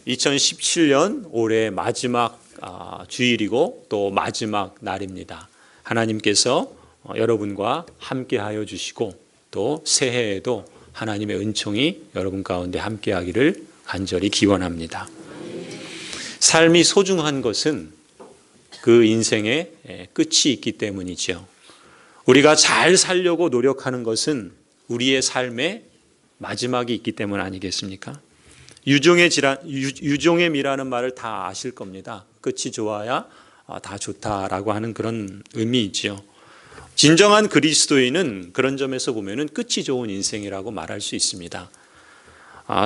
2017년 올해 마지막 주일이고 또 마지막 날입니다. 하나님께서 여러분과 함께하여 주시고 또 새해에도 하나님의 은총이 여러분 가운데 함께하기를 간절히 기원합니다. 삶이 소중한 것은 그 인생의 끝이 있기 때문이죠. 우리가 잘 살려고 노력하는 것은 우리의 삶의 마지막이 있기 때문 아니겠습니까? 유종의미라는 말을 다 아실 겁니다. 끝이 좋아야 다 좋다라고 하는 그런 의미이지요. 진정한 그리스도인은 그런 점에서 보면은 끝이 좋은 인생이라고 말할 수 있습니다.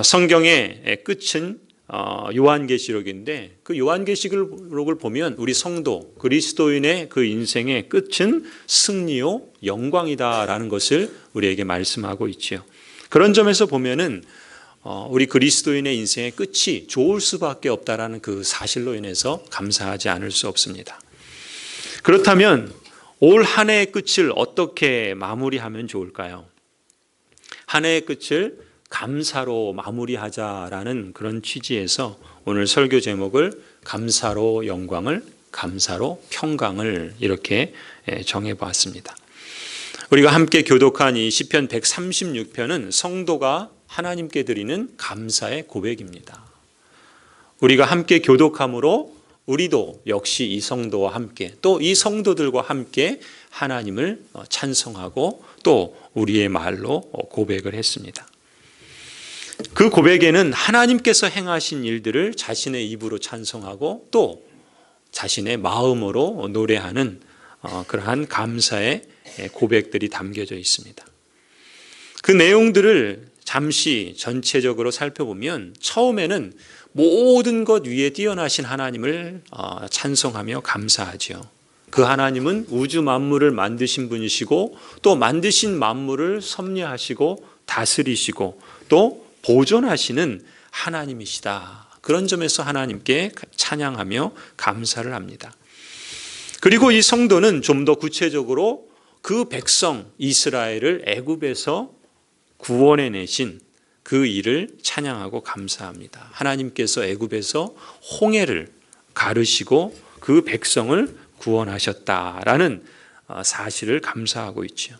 성경의 끝은 요한계시록인데 그 요한계시록을 보면 우리 성도 그리스도인의 그 인생의 끝은 승리요 영광이다라는 것을 우리에게 말씀하고 있지요. 그런 점에서 보면은 우리 그리스도인의 인생의 끝이 좋을 수밖에 없다라는 그 사실로 인해서 감사하지 않을 수 없습니다. 그렇다면 올 한 해의 끝을 어떻게 마무리하면 좋을까요? 한 해의 끝을 감사로 마무리하자라는 그런 취지에서 오늘 설교 제목을 감사로 영광을, 감사로 평강을 이렇게 정해보았습니다. 우리가 함께 교독한 이 시편 136편은 성도가 하나님께 드리는 감사의 고백입니다. 우리가 함께 교독함으로 우리도 역시 이 성도와 함께 또 이 성도들과 함께 하나님을 찬송하고 또 우리의 말로 고백을 했습니다. 그 고백에는 하나님께서 행하신 일들을 자신의 입으로 찬송하고 또 자신의 마음으로 노래하는 그러한 감사의 고백들이 담겨져 있습니다. 그 내용들을 잠시 전체적으로 살펴보면 처음에는 모든 것 위에 뛰어나신 하나님을 찬송하며 감사하죠. 그 하나님은 우주 만물을 만드신 분이시고 또 만드신 만물을 섭리하시고 다스리시고 또 보존하시는 하나님이시다. 그런 점에서 하나님께 찬양하며 감사를 합니다. 그리고 이 성도는 좀 더 구체적으로 그 백성 이스라엘을 애굽에서 구원해 내신 그 일을 찬양하고 감사합니다. 하나님께서 애굽에서 홍해를 가르시고 그 백성을 구원하셨다라는 사실을 감사하고 있죠.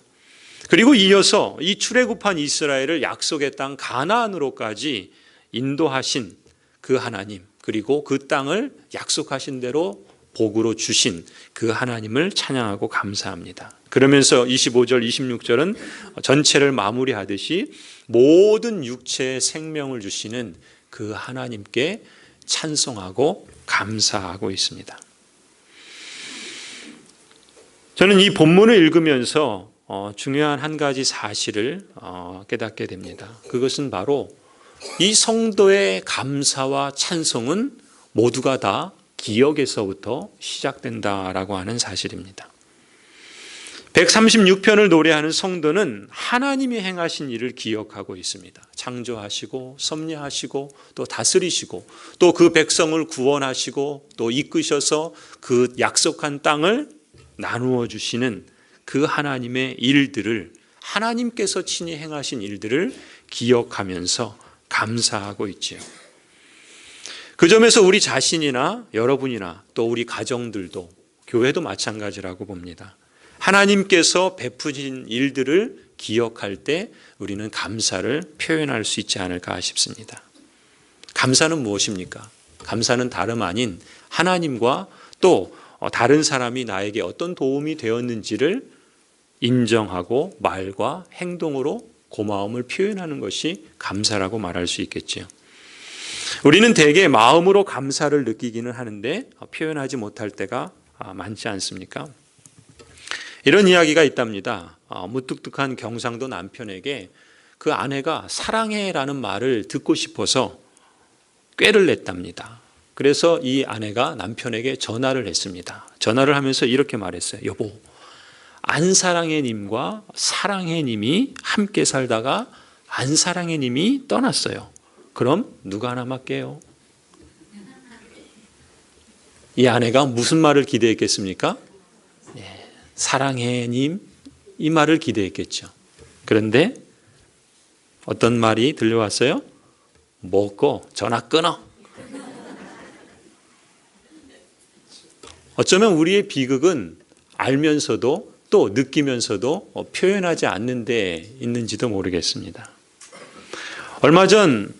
그리고 이어서 이 출애굽한 이스라엘을 약속의 땅 가나안으로까지 인도하신 그 하나님, 그리고 그 땅을 약속하신 대로 복으로 주신 그 하나님을 찬양하고 감사합니다. 그러면서 25절, 26절은 전체를 마무리하듯이 모든 육체에 생명을 주시는 그 하나님께 찬송하고 감사하고 있습니다. 저는 이 본문을 읽으면서 중요한 한 가지 사실을 깨닫게 됩니다. 그것은 바로 이 성도의 감사와 찬송은 모두가 다 기억에서부터 시작된다라고 하는 사실입니다. 136편을 노래하는 성도는 하나님이 행하신 일을 기억하고 있습니다. 창조하시고 섭리하시고 또 다스리시고 또 그 백성을 구원하시고 또 이끄셔서 그 약속한 땅을 나누어 주시는 그 하나님의 일들을 하나님께서 친히 행하신 일들을 기억하면서 감사하고 있지요. 그 점에서 우리 자신이나 여러분이나 또 우리 가정들도 교회도 마찬가지라고 봅니다. 하나님께서 베푸신 일들을 기억할 때 우리는 감사를 표현할 수 있지 않을까 싶습니다. 감사는 무엇입니까? 감사는 다름 아닌 하나님과 또 다른 사람이 나에게 어떤 도움이 되었는지를 인정하고 말과 행동으로 고마움을 표현하는 것이 감사라고 말할 수 있겠죠. 우리는 대개 마음으로 감사를 느끼기는 하는데 표현하지 못할 때가 많지 않습니까? 이런 이야기가 있답니다. 무뚝뚝한 경상도 남편에게 그 아내가 사랑해라는 말을 듣고 싶어서 꾀를 냈답니다. 그래서 이 아내가 남편에게 전화를 했습니다. 전화를 하면서 이렇게 말했어요. 여보, 안사랑해님과 사랑해님이 함께 살다가 안사랑해님이 떠났어요. 그럼 누가 남았게요? 이 아내가 무슨 말을 기대했겠습니까? 사랑해님 이 말을 기대했겠죠. 그런데 어떤 말이 들려왔어요? 먹고 전화 끊어. 어쩌면 우리의 비극은 알면서도 또 느끼면서도 표현하지 않는 데 있는지도 모르겠습니다. 얼마 전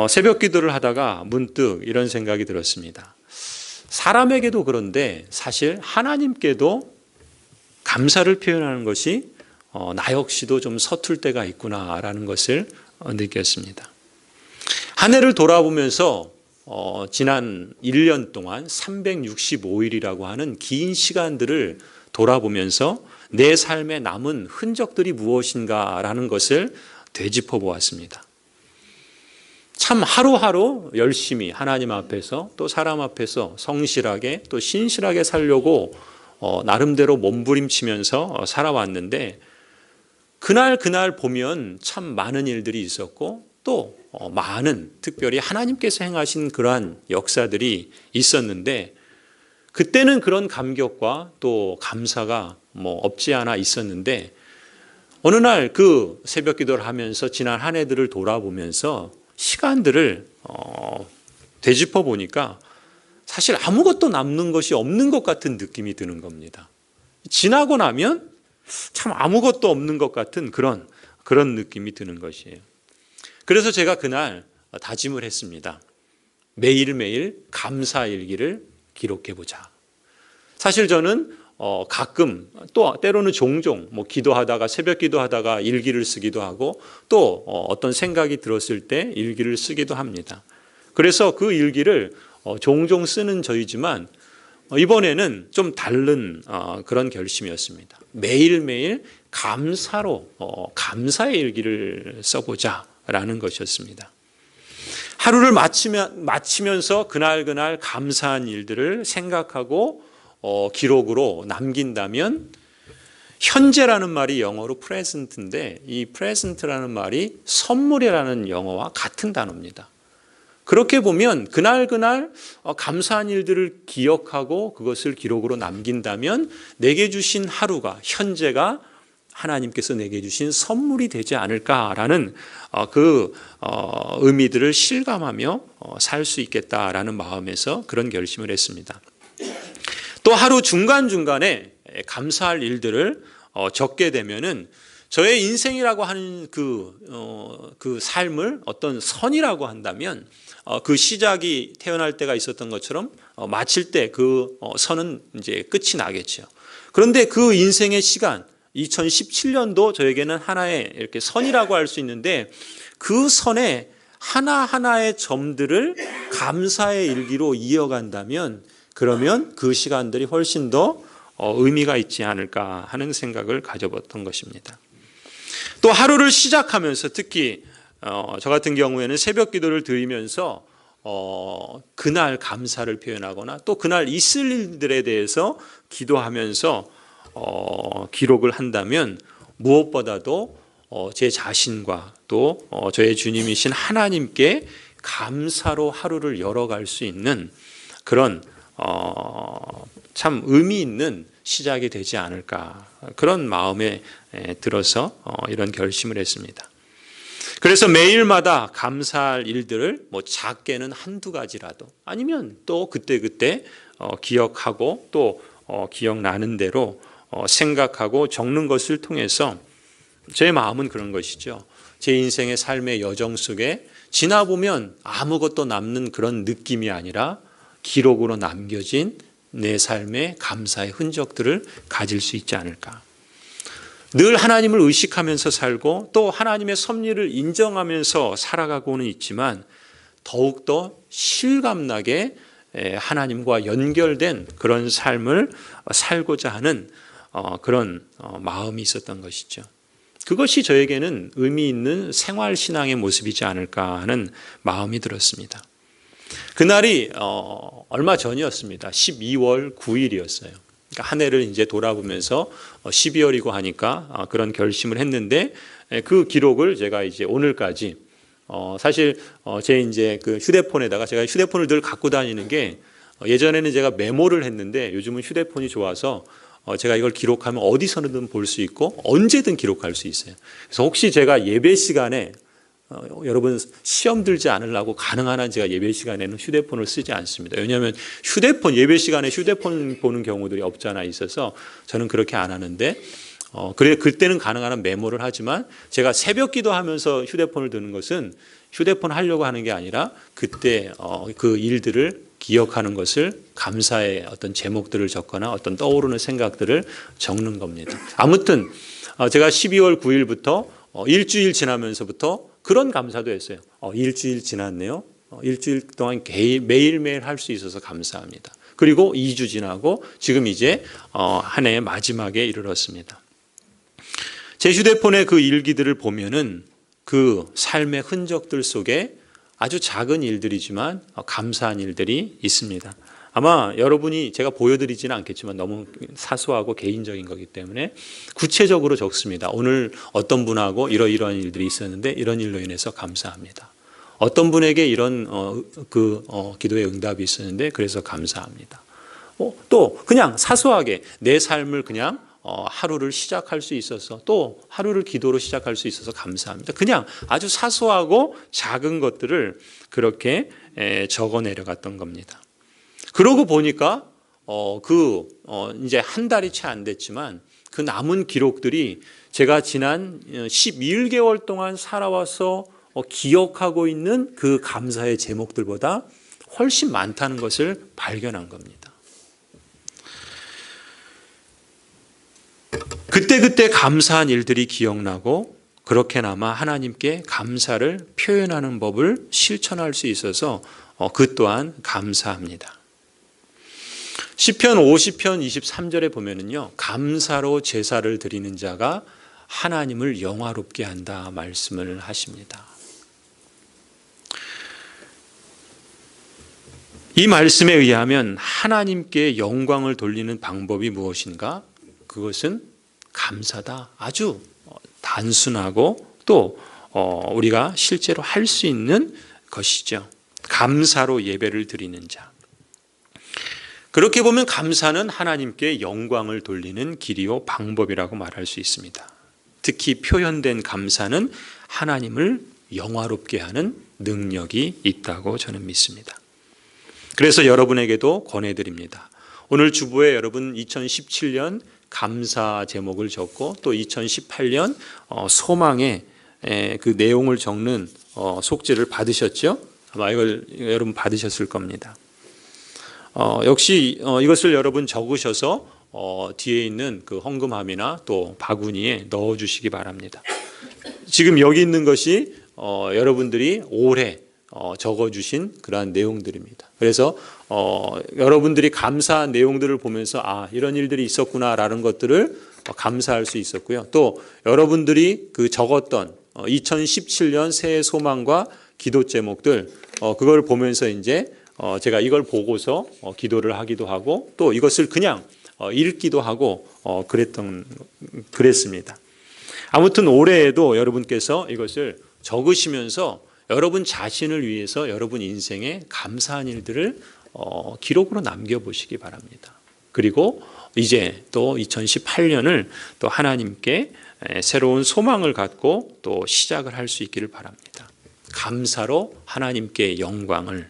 새벽 기도를 하다가 문득 이런 생각이 들었습니다. 사람에게도 그런데 사실 하나님께도 감사를 표현하는 것이 나 역시도 좀 서툴 때가 있구나라는 것을 느꼈습니다. 한 해를 돌아보면서 지난 1년 동안 365일이라고 하는 긴 시간들을 돌아보면서 내 삶에 남은 흔적들이 무엇인가라는 것을 되짚어 보았습니다. 참 하루하루 열심히 하나님 앞에서 또 사람 앞에서 성실하게 또 신실하게 살려고 나름대로 몸부림치면서 살아왔는데 그날 보면 참 많은 일들이 있었고 또 많은 특별히 하나님께서 행하신 그러한 역사들이 있었는데 그때는 그런 감격과 또 감사가 없지 않아 있었는데 어느 날 그 새벽 기도를 하면서 지난 한 해들을 돌아보면서 시간들을 되짚어 보니까 사실 아무것도 남는 것이 없는 것 같은 느낌이 드는 겁니다. 지나고 나면 참 아무것도 없는 것 같은 그런 느낌이 드는 것이에요. 그래서 제가 그날 다짐을 했습니다. 매일매일 감사 일기를 기록해 보자. 사실 저는 가끔 또 때로는 종종 기도하다가 새벽 기도하다가 일기를 쓰기도 하고 또 어떤 생각이 들었을 때 일기를 쓰기도 합니다. 그래서 그 일기를 종종 쓰는 저이지만 이번에는 좀 다른 그런 결심이었습니다. 매일매일 감사로 감사의 일기를 써보자라는 것이었습니다. 하루를 마치면서 그날 감사한 일들을 생각하고 기록으로 남긴다면 현재라는 말이 영어로 present인데 이 present라는 말이 선물이라는 영어와 같은 단어입니다. 그렇게 보면 그날 감사한 일들을 기억하고 그것을 기록으로 남긴다면 내게 주신 하루가 현재가 하나님께서 내게 주신 선물이 되지 않을까라는 그 의미들을 실감하며 살 수 있겠다라는 마음에서 그런 결심을 했습니다. 또 하루 중간중간에 감사할 일들을 적게 되면은 저의 인생이라고 하는 그 삶을 어떤 선이라고 한다면 그 시작이 태어날 때가 있었던 것처럼 마칠 때 그 선은 이제 끝이 나겠죠. 그런데 그 인생의 시간 2017년도 저에게는 하나의 이렇게 선이라고 할 수 있는데 그 선에 하나하나의 점들을 감사의 일기로 이어간다면 그러면 그 시간들이 훨씬 더 의미가 있지 않을까 하는 생각을 가져봤던 것입니다. 또 하루를 시작하면서 특히 저 같은 경우에는 새벽 기도를 드리면서 그날 감사를 표현하거나 또 그날 있을 일들에 대해서 기도하면서 기록을 한다면 무엇보다도 제 자신과 또 저의 주님이신 하나님께 감사로 하루를 열어갈 수 있는 그런 참 의미 있는 시작이 되지 않을까 그런 마음에 들어서 이런 결심을 했습니다. 그래서 매일마다 감사할 일들을 작게는 한두 가지라도 아니면 또 그때 기억하고 또 기억나는 대로 생각하고 적는 것을 통해서 제 마음은 그런 것이죠. 제 인생의 삶의 여정 속에 지나보면 아무것도 남는 그런 느낌이 아니라 기록으로 남겨진 내 삶의 감사의 흔적들을 가질 수 있지 않을까. 늘 하나님을 의식하면서 살고 또 하나님의 섭리를 인정하면서 살아가고는 있지만 더욱더 실감나게 하나님과 연결된 그런 삶을 살고자 하는 그런 마음이 있었던 것이죠. 그것이 저에게는 의미 있는 생활신앙의 모습이지 않을까 하는 마음이 들었습니다. 그날이 얼마 전이었습니다. 12월 9일이었어요. 그러니까 한 해를 이제 돌아보면서 12월이고 하니까 그런 결심을 했는데 그 기록을 제가 이제 오늘까지 사실 제 이제 그 휴대폰에다가 제가 휴대폰을 늘 갖고 다니는 게 예전에는 제가 메모를 했는데 요즘은 휴대폰이 좋아서 제가 이걸 기록하면 어디서든 볼 수 있고 언제든 기록할 수 있어요. 그래서 혹시 제가 예배 시간에 여러분 시험 들지 않으려고 가능한 한 제가 예배 시간에는 휴대폰을 쓰지 않습니다. 왜냐하면 예배 시간에 휴대폰 보는 경우들이 없잖아 있어서 저는 그렇게 안 하는데 그때는 가능한 한 메모를 하지만 제가 새벽 기도하면서 휴대폰을 드는 것은 휴대폰 하려고 하는 게 아니라 그때 그 일들을 기억하는 것을 감사의 어떤 제목들을 적거나 어떤 떠오르는 생각들을 적는 겁니다. 아무튼 제가 12월 9일부터 일주일 지나면서부터 그런 감사도 했어요. 일주일 지났네요. 일주일 동안 매일매일 할 수 있어서 감사합니다. 그리고 2주 지나고 지금 이제 한 해의 마지막에 이르렀습니다. 제 휴대폰의 그 일기들을 보면은 그 삶의 흔적들 속에 아주 작은 일들이지만 감사한 일들이 있습니다. 아마 여러분이 제가 보여드리지는 않겠지만 너무 사소하고 개인적인 거기 때문에 구체적으로 적습니다. 오늘 어떤 분하고 이러이러한 일들이 있었는데 이런 일로 인해서 감사합니다. 어떤 분에게 이런 기도의 응답이 있었는데 그래서 감사합니다. 또 그냥 사소하게 내 삶을 그냥 하루를 시작할 수 있어서 또 하루를 기도로 시작할 수 있어서 감사합니다. 그냥 아주 사소하고 작은 것들을 그렇게 적어 내려갔던 겁니다. 그러고 보니까 이제 한 달이 채 안 됐지만 그 남은 기록들이 제가 지난 11개월 동안 살아와서 기억하고 있는 그 감사의 제목들보다 훨씬 많다는 것을 발견한 겁니다. 그때그때 감사한 일들이 기억나고 그렇게나마 하나님께 감사를 표현하는 법을 실천할 수 있어서 그 또한 감사합니다. 시편 50편 23절에 보면은요, 감사로 제사를 드리는 자가 하나님을 영화롭게 한다 말씀을 하십니다. 이 말씀에 의하면 하나님께 영광을 돌리는 방법이 무엇인가? 그것은 감사다. 아주 단순하고 또 우리가 실제로 할 수 있는 것이죠. 감사로 예배를 드리는 자. 그렇게 보면 감사는 하나님께 영광을 돌리는 길이요 방법이라고 말할 수 있습니다. 특히 표현된 감사는 하나님을 영화롭게 하는 능력이 있다고 저는 믿습니다. 그래서 여러분에게도 권해드립니다. 오늘 주보에 여러분 2017년 감사 제목을 적고 또 2018년 소망의 그 내용을 적는 속지를 받으셨죠? 아마 이걸 여러분 받으셨을 겁니다. 역시 이것을 여러분 적으셔서 뒤에 있는 그 헌금함이나 또 바구니에 넣어주시기 바랍니다. 지금 여기 있는 것이 여러분들이 올해 적어주신 그러한 내용들입니다. 그래서 여러분들이 감사한 내용들을 보면서 이런 일들이 있었구나라는 것들을 감사할 수 있었고요. 또 여러분들이 그 적었던 2017년 새해 소망과 기도 제목들 그걸 보면서 이제 제가 이걸 보고서 기도를 하기도 하고 또 이것을 그냥 읽기도 하고 그랬습니다. 아무튼 올해에도 여러분께서 이것을 적으시면서 여러분 자신을 위해서 여러분 인생에 감사한 일들을 기록으로 남겨보시기 바랍니다. 그리고 이제 또 2018년을 또 하나님께 새로운 소망을 갖고 또 시작을 할 수 있기를 바랍니다. 감사로 하나님께 영광을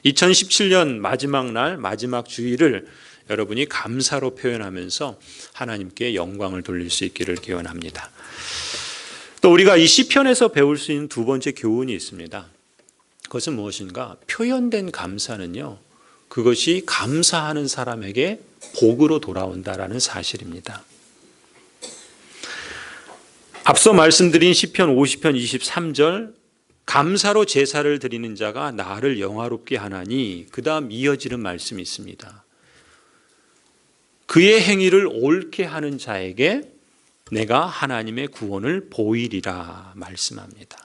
2017년 마지막 날 마지막 주일을 여러분이 감사로 표현하면서 하나님께 영광을 돌릴 수 있기를 기원합니다. 또 우리가 이 시편에서 배울 수 있는 두 번째 교훈이 있습니다. 그것은 무엇인가? 표현된 감사는요, 그것이 감사하는 사람에게 복으로 돌아온다라는 사실입니다. 앞서 말씀드린 시편 50편 23절 감사로 제사를 드리는 자가 나를 영화롭게 하나니 그 다음 이어지는 말씀이 있습니다. 그의 행위를 옳게 하는 자에게 내가 하나님의 구원을 보이리라 말씀합니다.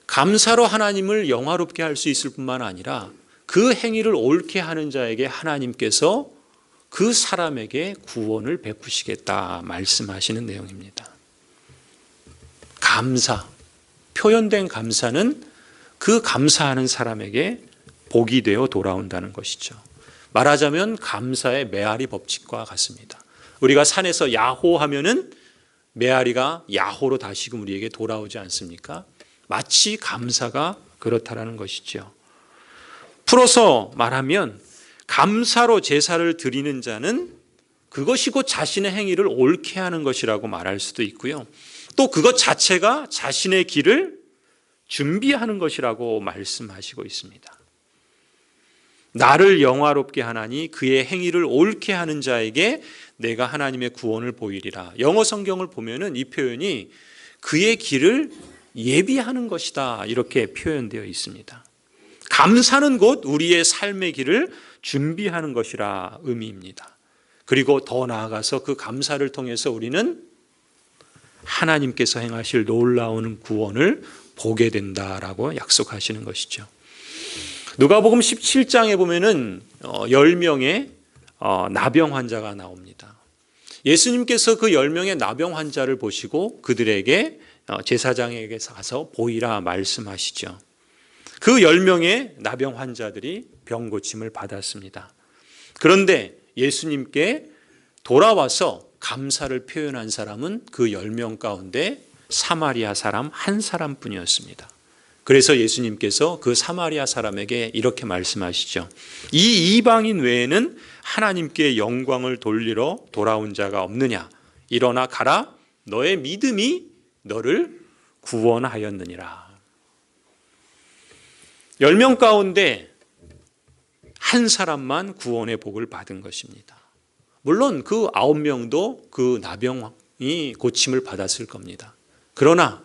감사로 하나님을 영화롭게 할 수 있을 뿐만 아니라 그 행위를 옳게 하는 자에게 하나님께서 그 사람에게 구원을 베푸시겠다 말씀하시는 내용입니다. 감사, 표현된 감사는 그 감사하는 사람에게 복이 되어 돌아온다는 것이죠. 말하자면 감사의 메아리 법칙과 같습니다. 우리가 산에서 야호하면은 메아리가 야호로 다시금 우리에게 돌아오지 않습니까? 마치 감사가 그렇다라는 것이죠. 풀어서 말하면 감사로 제사를 드리는 자는 그것이 곧 자신의 행위를 옳게 하는 것이라고 말할 수도 있고요. 또 그것 자체가 자신의 길을 준비하는 것이라고 말씀하시고 있습니다. 나를 영화롭게 하나니 그의 행위를 옳게 하는 자에게 내가 하나님의 구원을 보이리라. 영어 성경을 보면은 이 표현이 그의 길을 예비하는 것이다 이렇게 표현되어 있습니다. 감사는 곧 우리의 삶의 길을 준비하는 것이라 의미입니다. 그리고 더 나아가서 그 감사를 통해서 우리는 하나님께서 행하실 놀라운 구원을 보게 된다라고 약속하시는 것이죠. 누가복음 17장에 보면은 10명의 나병 환자가 나옵니다. 예수님께서 그 10명의 나병 환자를 보시고 그들에게 제사장에게 가서 보이라 말씀하시죠. 그 10명의 나병 환자들이 병 고침을 받았습니다. 그런데 예수님께 돌아와서 감사를 표현한 사람은 그 10명 가운데 사마리아 사람 한 사람뿐이었습니다. 그래서 예수님께서 그 사마리아 사람에게 이렇게 말씀하시죠. 이 이방인 외에는 하나님께 영광을 돌리러 돌아온 자가 없느냐. 일어나 가라. 너의 믿음이 너를 구원하였느니라. 10명 가운데 한 사람만 구원의 복을 받은 것입니다. 물론 그 9명도 그 나병이 고침을 받았을 겁니다. 그러나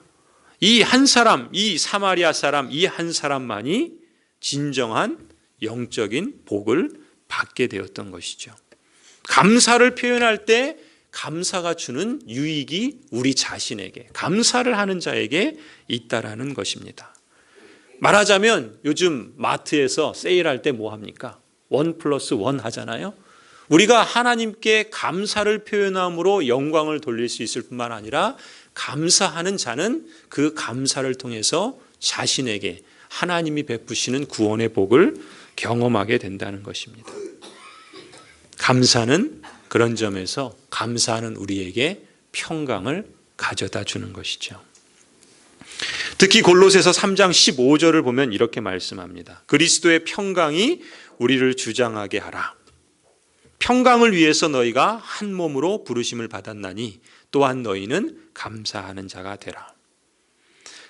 이 한 사람, 이 사마리아 사람, 이 한 사람만이 진정한 영적인 복을 받게 되었던 것이죠. 감사를 표현할 때 감사가 주는 유익이 우리 자신에게, 감사를 하는 자에게 있다라는 것입니다. 말하자면 요즘 마트에서 세일할 때 뭐 합니까? 1+1 하잖아요. 우리가 하나님께 감사를 표현함으로 영광을 돌릴 수 있을 뿐만 아니라 감사하는 자는 그 감사를 통해서 자신에게 하나님이 베푸시는 구원의 복을 경험하게 된다는 것입니다. 감사는 그런 점에서 감사하는 우리에게 평강을 가져다 주는 것이죠. 특히 골로새서 3장 15절을 보면 이렇게 말씀합니다. 그리스도의 평강이 우리를 주장하게 하라. 평강을 위해서 너희가 한 몸으로 부르심을 받았나니 또한 너희는 감사하는 자가 되라.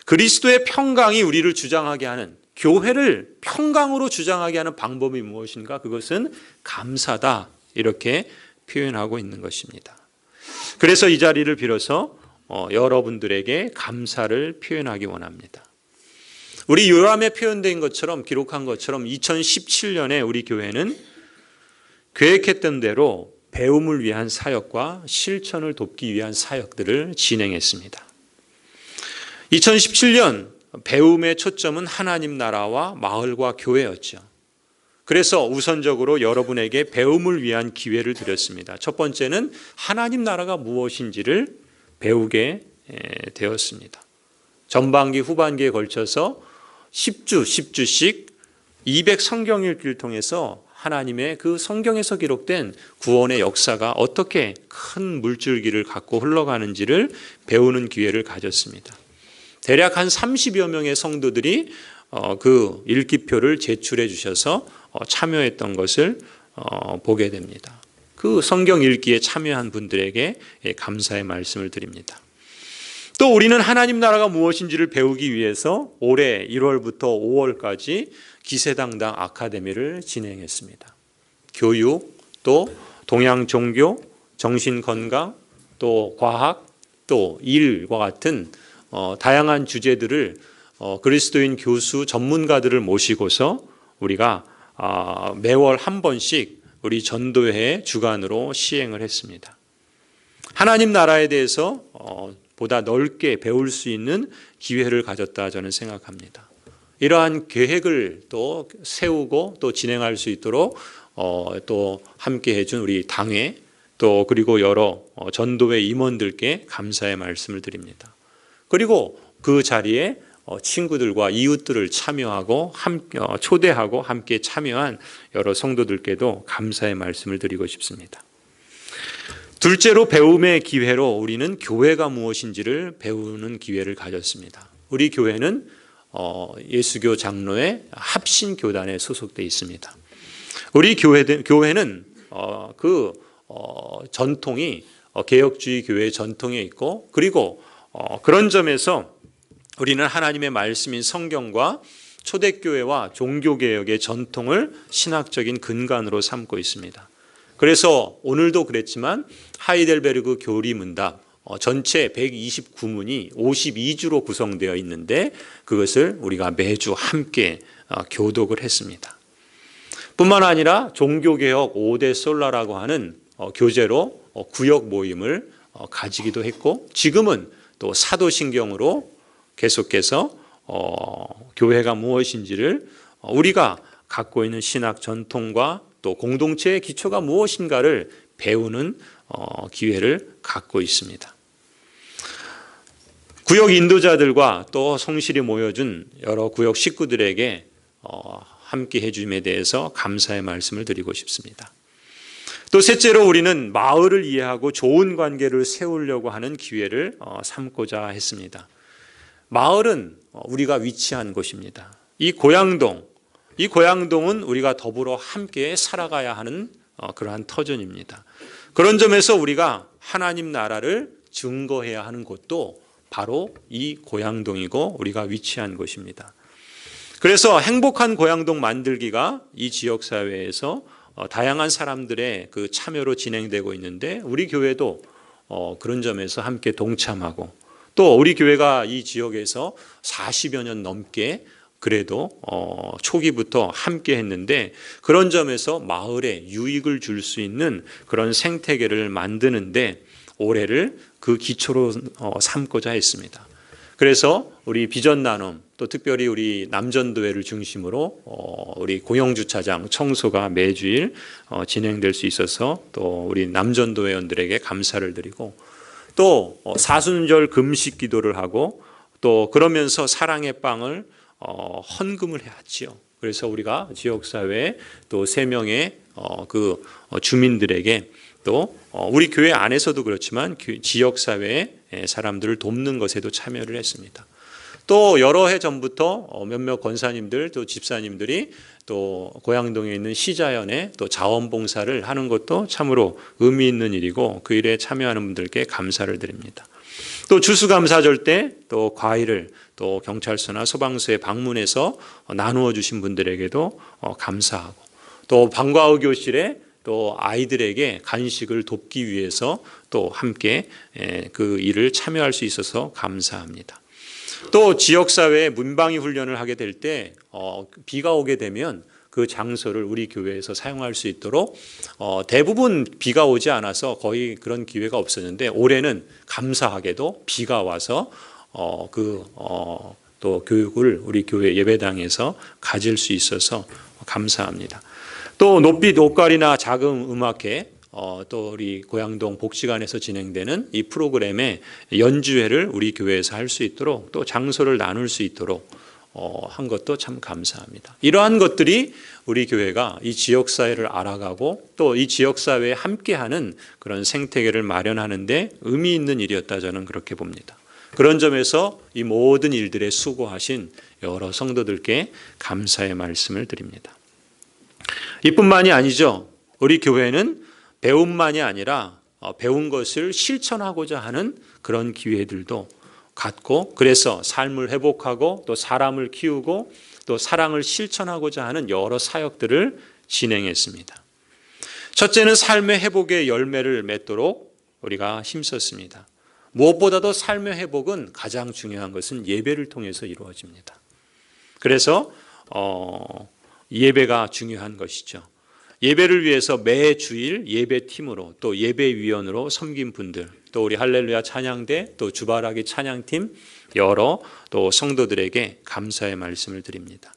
그리스도의 평강이 우리를 주장하게 하는, 교회를 평강으로 주장하게 하는 방법이 무엇인가? 그것은 감사다 이렇게 표현하고 있는 것입니다. 그래서 이 자리를 빌어서 여러분들에게 감사를 표현하기 원합니다. 우리 요람에 표현된 것처럼, 기록한 것처럼 2017년에 우리 교회는 계획했던 대로 배움을 위한 사역과 실천을 돕기 위한 사역들을 진행했습니다. 2017년 배움의 초점은 하나님 나라와 마을과 교회였죠. 그래서 우선적으로 여러분에게 배움을 위한 기회를 드렸습니다. 첫 번째는 하나님 나라가 무엇인지를 배우게 되었습니다. 전반기, 후반기에 걸쳐서 10주씩 200 성경 읽기를 통해서 하나님의 그 성경에서 기록된 구원의 역사가 어떻게 큰 물줄기를 갖고 흘러가는지를 배우는 기회를 가졌습니다. 대략 한 30여 명의 성도들이 그 읽기표를 제출해 주셔서 참여했던 것을 보게 됩니다. 그 성경 읽기에 참여한 분들에게 감사의 말씀을 드립니다. 또 우리는 하나님 나라가 무엇인지를 배우기 위해서 올해 1월부터 5월까지 기세당당 아카데미를 진행했습니다. 교육, 또 동양 종교, 정신건강, 또 과학, 또 일과 같은 다양한 주제들을 그리스도인 교수 전문가들을 모시고서 우리가 매월 한 번씩 우리 전도회 주간으로 시행을 했습니다. 하나님 나라에 대해서 보다 넓게 배울 수 있는 기회를 가졌다 저는 생각합니다. 이러한 계획을 또 세우고 또 진행할 수 있도록 또 함께 해준 우리 당회 또 그리고 여러 전도회 임원들께 감사의 말씀을 드립니다. 그리고 그 자리에 친구들과 이웃들을 참여하고 초대하고 함께 참여한 여러 성도들께도 감사의 말씀을 드리고 싶습니다. 둘째로 배움의 기회로 우리는 교회가 무엇인지를 배우는 기회를 가졌습니다. 우리 교회는 예수교 장로의 합신교단에 소속되어 있습니다. 우리 교회는 전통이 개혁주의 교회의 전통에 있고, 그리고 그런 점에서 우리는 하나님의 말씀인 성경과 초대교회와 종교개혁의 전통을 신학적인 근간으로 삼고 있습니다. 그래서 오늘도 그랬지만 하이델베르그 교리문답 전체 129문이 52주로 구성되어 있는데 그것을 우리가 매주 함께 교독을 했습니다. 뿐만 아니라 종교개혁 5대 솔라라고 하는 교재로 구역 모임을 가지기도 했고, 지금은 또 사도신경으로 계속해서 교회가 무엇인지를 우리가 갖고 있는 신학 전통과 또 공동체의 기초가 무엇인가를 배우는 기회를 갖고 있습니다. 구역 인도자들과 또 성실히 모여준 여러 구역 식구들에게 함께 해줌에 대해서 감사의 말씀을 드리고 싶습니다. 또 셋째로 우리는 마을을 이해하고 좋은 관계를 세우려고 하는 기회를 삼고자 했습니다. 마을은 우리가 위치한 곳입니다. 이 고양동은 우리가 더불어 함께 살아가야 하는 그러한 터전입니다. 그런 점에서 우리가 하나님 나라를 증거해야 하는 곳도 바로 이 고양동이고 우리가 위치한 곳입니다. 그래서 행복한 고양동 만들기가 이 지역사회에서 다양한 사람들의 그 참여로 진행되고 있는데, 우리 교회도 그런 점에서 함께 동참하고, 또 우리 교회가 이 지역에서 40여 년 넘게 그래도 초기부터 함께 했는데, 그런 점에서 마을에 유익을 줄 수 있는 그런 생태계를 만드는데 올해를 그 기초로 삼고자 했습니다. 그래서 우리 비전 나눔, 또 특별히 우리 남전도회를 중심으로 우리 공영주차장 청소가 매주일 진행될 수 있어서 또 우리 남전도회원들에게 감사를 드리고, 또 사순절 금식 기도를 하고, 또 그러면서 사랑의 빵을 헌금을 해야지요. 그래서 우리가 지역사회 또 3명의 그 주민들에게, 또 우리 교회 안에서도 그렇지만 지역사회의 사람들을 돕는 것에도 참여를 했습니다. 또 여러 해 전부터 몇몇 권사님들 또 집사님들이 또 고양동에 있는 시자연에 또 자원봉사를 하는 것도 참으로 의미 있는 일이고, 그 일에 참여하는 분들께 감사를 드립니다. 또 추수감사절 때 또 과일을 또 경찰서나 소방서에 방문해서 나누어 주신 분들에게도 감사하고, 또 방과후 교실에 또 아이들에게 간식을 돕기 위해서 또 함께 그 일을 참여할 수 있어서 감사합니다. 또 지역사회에 문방위 훈련을 하게 될 때 비가 오게 되면 그 장소를 우리 교회에서 사용할 수 있도록 대부분 비가 오지 않아서 거의 그런 기회가 없었는데, 올해는 감사하게도 비가 와서 또 교육을 우리 교회 예배당에서 가질 수 있어서 감사합니다. 또 노빛 옷갈이나 작은 음악회, 또 우리 고양동 복지관에서 진행되는 이 프로그램의 연주회를 우리 교회에서 할 수 있도록, 또 장소를 나눌 수 있도록 한 것도 참 감사합니다. 이러한 것들이 우리 교회가 이 지역사회를 알아가고 또 이 지역사회에 함께하는 그런 생태계를 마련하는 데 의미 있는 일이었다, 저는 그렇게 봅니다. 그런 점에서 이 모든 일들에 수고하신 여러 성도들께 감사의 말씀을 드립니다. 이뿐만이 아니죠. 우리 교회는 배움만이 아니라 배운 것을 실천하고자 하는 그런 기회들도 갖고, 그래서 삶을 회복하고 또 사람을 키우고 또 사랑을 실천하고자 하는 여러 사역들을 진행했습니다. 첫째는 삶의 회복의 열매를 맺도록 우리가 힘썼습니다. 무엇보다도 삶의 회복은 가장 중요한 것은 예배를 통해서 이루어집니다. 그래서 예배가 중요한 것이죠. 예배를 위해서 매 주일 예배팀으로 또 예배위원으로 섬긴 분들, 또 우리 할렐루야 찬양대, 또 주바라기 찬양팀, 여러 또 성도들에게 감사의 말씀을 드립니다.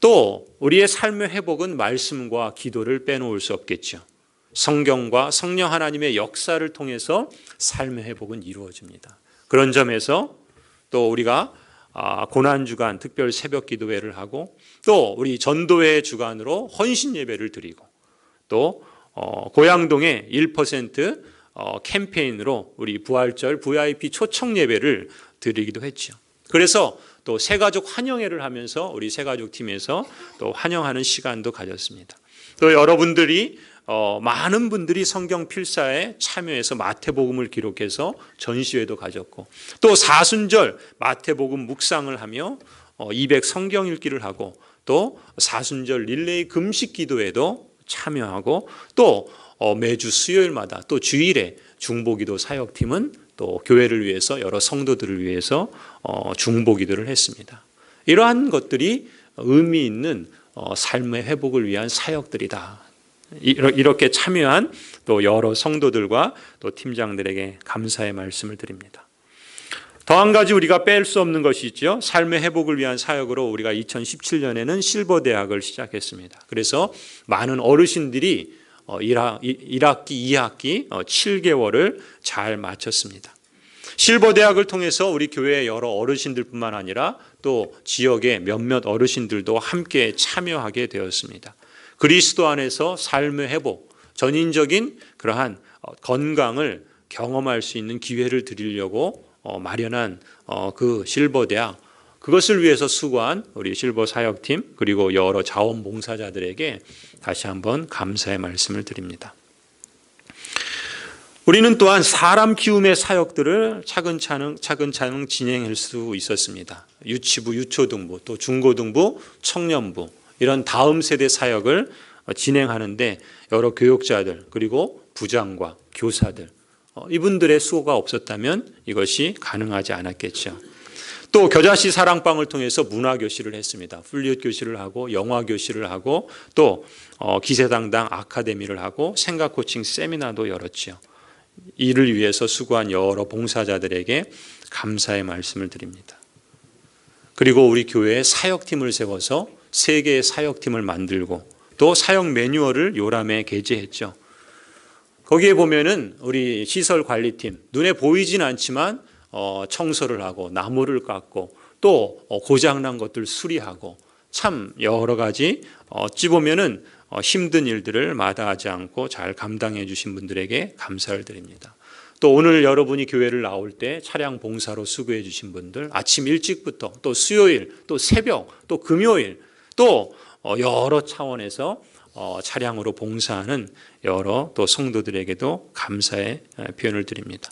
또 우리의 삶의 회복은 말씀과 기도를 빼놓을 수 없겠죠. 성경과 성령 하나님의 역사를 통해서 삶의 회복은 이루어집니다. 그런 점에서 또 우리가 고난주간 특별 새벽 기도회를 하고, 또 우리 전도회 주간으로 헌신 예배를 드리고, 또 고양동에 1% 캠페인으로 우리 부활절 VIP 초청 예배를 드리기도 했죠. 그래서 또 새가족 환영회를 하면서 우리 새가족 팀에서 또 환영하는 시간도 가졌습니다. 또 여러분들이 많은 분들이 성경 필사에 참여해서 마태복음을 기록해서 전시회도 가졌고, 또 사순절 마태복음 묵상을 하며 200 성경 읽기를 하고, 또 사순절 릴레이 금식 기도에도 참여하고, 또 매주 수요일마다 또 주일에 중보기도 사역팀은 또 교회를 위해서 여러 성도들을 위해서 중보기도를 했습니다. 이러한 것들이 의미 있는 삶의 회복을 위한 사역들이다. 이렇게 참여한 또 여러 성도들과 또 팀장들에게 감사의 말씀을 드립니다. 더 한 가지 우리가 뺄 수 없는 것이 있죠. 삶의 회복을 위한 사역으로 우리가 2017년에는 실버 대학을 시작했습니다. 그래서 많은 어르신들이 1학기, 2학기 7개월을 잘 마쳤습니다. 실버 대학을 통해서 우리 교회의 여러 어르신들뿐만 아니라 또 지역의 몇몇 어르신들도 함께 참여하게 되었습니다. 그리스도 안에서 삶의 회복, 전인적인 그러한 건강을 경험할 수 있는 기회를 드리려고 마련한 그 실버 대학, 그것을 위해서 수고한 우리 실버 사역팀 그리고 여러 자원봉사자들에게 다시 한번 감사의 말씀을 드립니다. 우리는 또한 사람 키움의 사역들을 차근차근 진행할 수 있었습니다. 유치부, 유초등부, 또 중고등부, 청년부 이런 다음 세대 사역을 진행하는데 여러 교육자들 그리고 부장과 교사들 이분들의 수고가 없었다면 이것이 가능하지 않았겠죠. 또 겨자씨 사랑방을 통해서 문화교실을 했습니다. 플룻 교실을 하고 영화교실을 하고 또 기세당당 아카데미를 하고 생각코칭 세미나도 열었죠. 이를 위해서 수고한 여러 봉사자들에게 감사의 말씀을 드립니다. 그리고 우리 교회에 사역팀을 세워서 3개의 사역팀을 만들고 또 사역 매뉴얼을 요람에 게재했죠. 거기에 보면은 우리 시설관리팀 눈에 보이진 않지만 청소를 하고 나무를 깎고 또 고장난 것들 수리하고 참 여러 가지 어찌 보면은 힘든 일들을 마다하지 않고 잘 감당해 주신 분들에게 감사를 드립니다. 또 오늘 여러분이 교회를 나올 때 차량 봉사로 수고해 주신 분들 아침 일찍부터 또 수요일 또 새벽 또 금요일 또 여러 차원에서 차량으로 봉사하는 여러 또 성도들에게도 감사의 표현을 드립니다.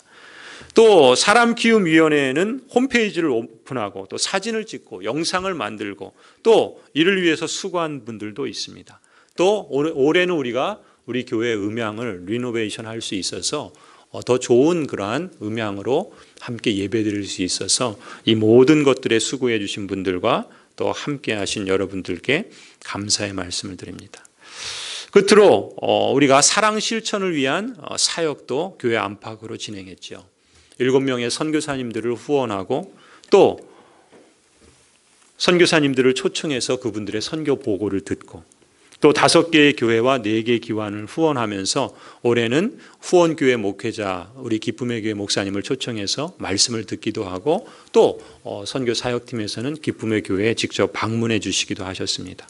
또 사람키움위원회는 홈페이지를 오픈하고 또 사진을 찍고 영상을 만들고 또 이를 위해서 수고한 분들도 있습니다. 또 올해는 우리가 우리 교회 음향을 리노베이션 할 수 있어서 더 좋은 그러한 음향으로 함께 예배드릴 수 있어서 이 모든 것들에 수고해 주신 분들과 또 함께 하신 여러분들께 감사의 말씀을 드립니다. 끝으로 우리가 사랑 실천을 위한 사역도 교회 안팎으로 진행했죠. 7명의 선교사님들을 후원하고 또 선교사님들을 초청해서 그분들의 선교 보고를 듣고 또 5개의 교회와 4개의 기관을 후원하면서 올해는 후원교회 목회자 우리 기쁨의 교회 목사님을 초청해서 말씀을 듣기도 하고 또 선교 사역팀에서는 기쁨의 교회에 직접 방문해 주시기도 하셨습니다.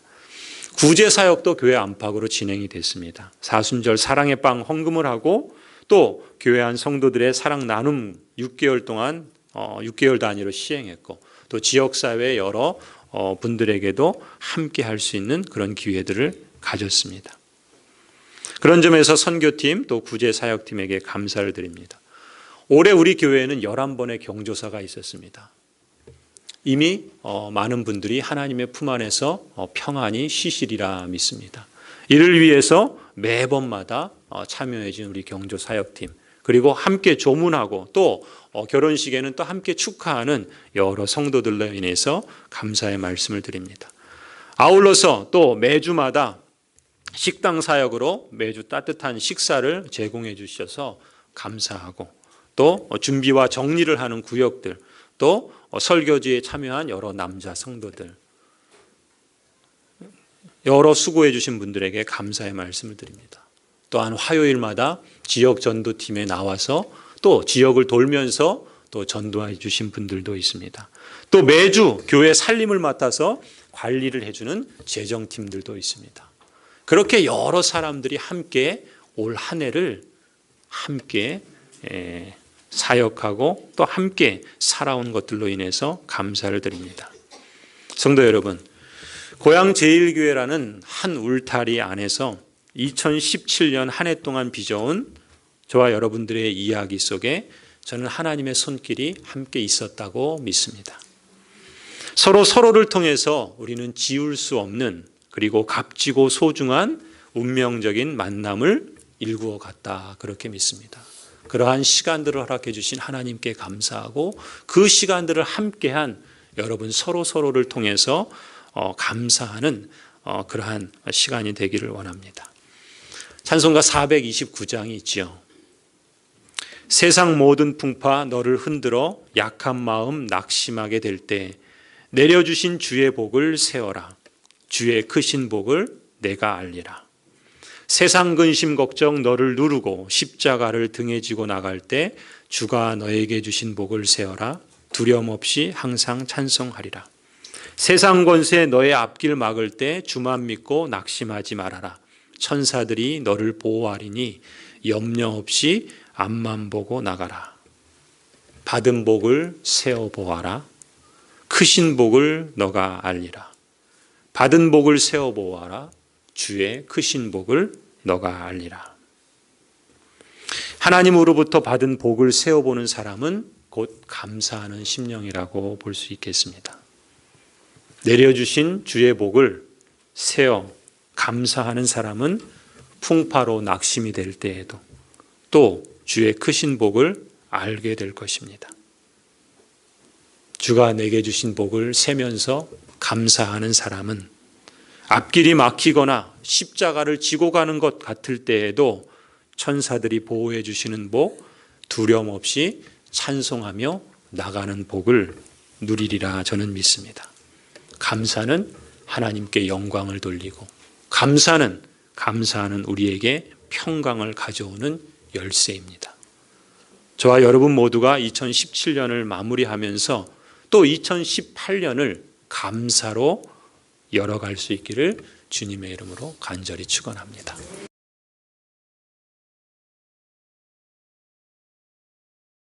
구제 사역도 교회 안팎으로 진행이 됐습니다. 사순절 사랑의 빵 헌금을 하고 또 교회 안 성도들의 사랑 나눔 6개월 동안 6개월 단위로 시행했고 또 지역사회 여러 분들에게도 함께 할 수 있는 그런 기회들을 가졌습니다. 그런 점에서 선교팀 또 구제사역팀에게 감사를 드립니다. 올해 우리 교회에는 11번의 경조사가 있었습니다. 이미 많은 분들이 하나님의 품 안에서 평안히 쉬시리라 믿습니다. 이를 위해서 매번마다 참여해 준 우리 경조사역팀 그리고 함께 조문하고 또 결혼식에는 또 함께 축하하는 여러 성도들로 인해서 감사의 말씀을 드립니다. 아울러서 또 매주마다 식당 사역으로 매주 따뜻한 식사를 제공해 주셔서 감사하고 또 준비와 정리를 하는 구역들 또 설교지에 참여한 여러 남자 성도들 여러 수고해 주신 분들에게 감사의 말씀을 드립니다. 또한 화요일마다 지역 전도팀에 나와서 또 지역을 돌면서 또 전도해 주신 분들도 있습니다. 또 매주 교회 살림을 맡아서 관리를 해주는 재정팀들도 있습니다. 그렇게 여러 사람들이 함께 올 한 해를 함께 사역하고 또 함께 살아온 것들로 인해서 감사를 드립니다. 성도 여러분, 고향 제일교회라는 한 울타리 안에서 2017년 한 해 동안 빚어온 저와 여러분들의 이야기 속에 저는 하나님의 손길이 함께 있었다고 믿습니다. 서로를 통해서 우리는 지울 수 없는 그리고 값지고 소중한 운명적인 만남을 일구어 갔다, 그렇게 믿습니다. 그러한 시간들을 허락해 주신 하나님께 감사하고 그 시간들을 함께한 여러분 서로를 통해서 감사하는 그러한 시간이 되기를 원합니다. 찬송가 429장이 있지요. 세상 모든 풍파 너를 흔들어 약한 마음 낙심하게 될 때 내려주신 주의 복을 세어라. 주의 크신 복을 내가 알리라. 세상 근심 걱정 너를 누르고 십자가를 등에 지고 나갈 때 주가 너에게 주신 복을 세어라. 두려움 없이 항상 찬송하리라. 세상 권세 너의 앞길 막을 때 주만 믿고 낙심하지 말아라. 천사들이 너를 보호하리니 염려 없이 앞만 보고 나가라. 받은 복을 세어 보아라. 크신 복을 너가 알리라. 받은 복을 세어 보아라. 주의 크신 복을 너가 알리라. 하나님으로부터 받은 복을 세어보는 사람은 곧 감사하는 심령이라고 볼 수 있겠습니다. 내려주신 주의 복을 세어 감사하는 사람은 풍파로 낙심이 될 때에도 또 주의 크신 복을 알게 될 것입니다. 주가 내게 주신 복을 세면서 감사하는 사람은 앞길이 막히거나 십자가를 지고 가는 것 같을 때에도 천사들이 보호해 주시는 복, 두려움 없이 찬송하며 나가는 복을 누리리라 저는 믿습니다. 감사는 하나님께 영광을 돌리고 감사하는 우리에게 평강을 가져오는 열쇠입니다. 저와 여러분 모두가 2017년을 마무리하면서 또 2018년을 감사로 열어갈 수 있기를 주님의 이름으로 간절히 축원합니다.